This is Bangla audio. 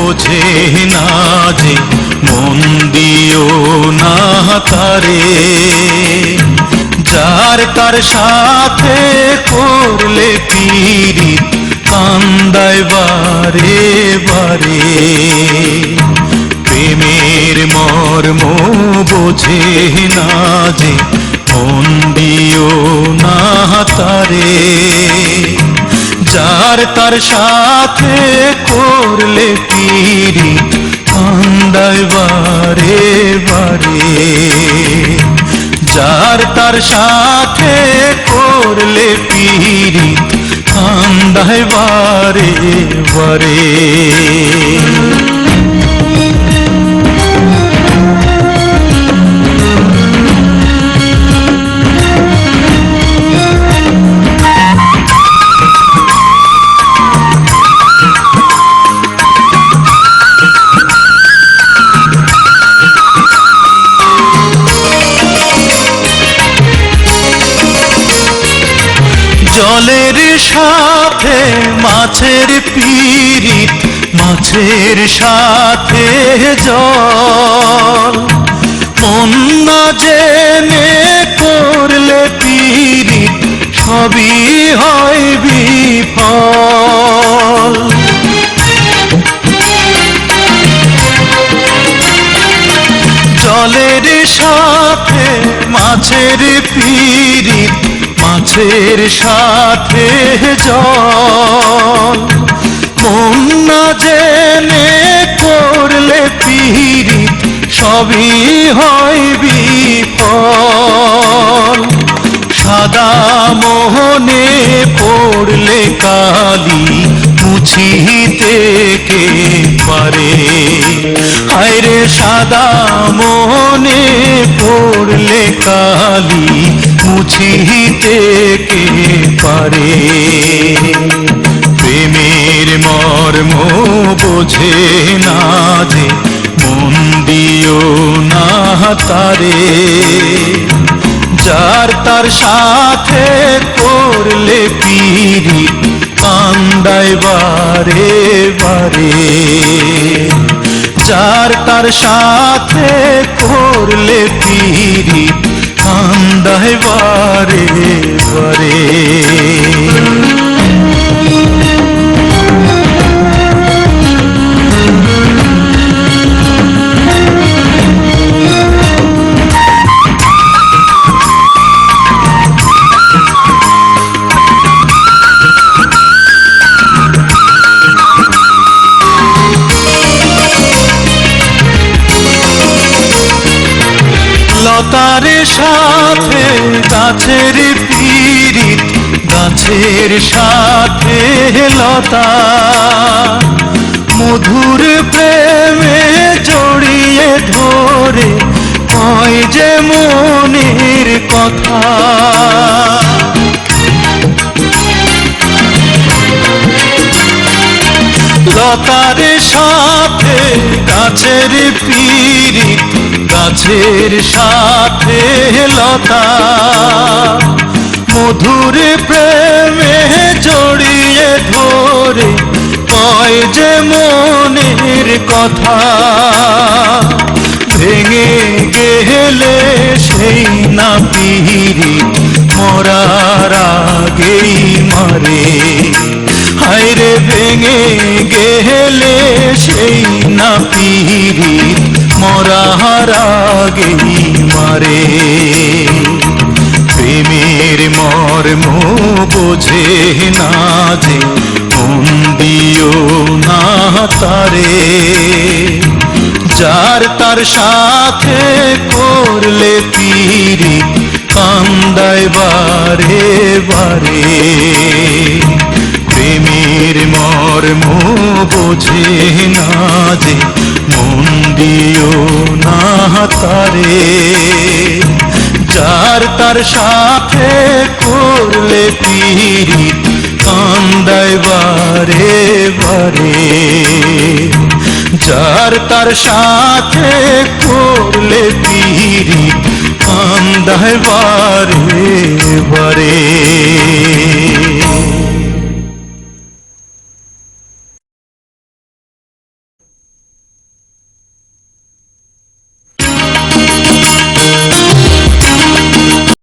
বোঝে না যে মন দিও না তারে। যার তার সাথে করলে পীড়িত কান্দায় বারে বারে। প্রেমের মর্ম বোঝে না যে মন দিও না তারে। যার তার সাথে করলে পীড়িত কান্দায় বারে বারে। যার তার সাথে করলে পীড়িত কান্দায় বারে বারে। জলের সাথে মাছের পীড়িত, মাছের সাথে জল। মন না জেনে করলে পীড়িত সবই হয় বিফল। জলের সাথে মাছের পীড়িত, মাছের সাথে জল। মন না জেনে করলে পীড়িত সবই হয় বিফল। সাদা মোহনে পড়লে কালি মুছিতে কে পারে। হায়রে সাদা মোহনে পড়লে কালি মুছিতে কে পারে। প্রেমের মর্ম বোঝে না যে মন দিও না তারে। যার তার সাথে করলে পীড়িত কান্দায় বারে বারে। যার তার সাথে করলে পীড়িত কান্দায় বারে বারে। লতার সাথে গাছের পীড়িত, গাছের সাথে লতা। মধুর প্রেমে জড়িয়ে ধরে কয় যে মনের কথা। লতার সাথে গাছের পীড়িত, গাছের সাথে লতা। মধুর প্রেমে জড়িয়ে ধরে কয় যে মনের কথা। ভেঙে গেলে সেই না পীড়িত মরার আগেই মারে। হায়রে ভেঙে গেলে সেই না পীড়িত মরার আগেই মারে। প্রেমের মর্ম বোঝে না যে মন দিও না তারে। যার তার সাথে করলে পীড়িত কান্দায় বারে বারে। প্রেমের মর্ম বোঝে না যে মন দিও না তারে। যার তার সাথে করলে পীড়িত কান্দায় বারে বারে। যার তার সাথে করলে পীড়িত কান্দায় বারে বারে।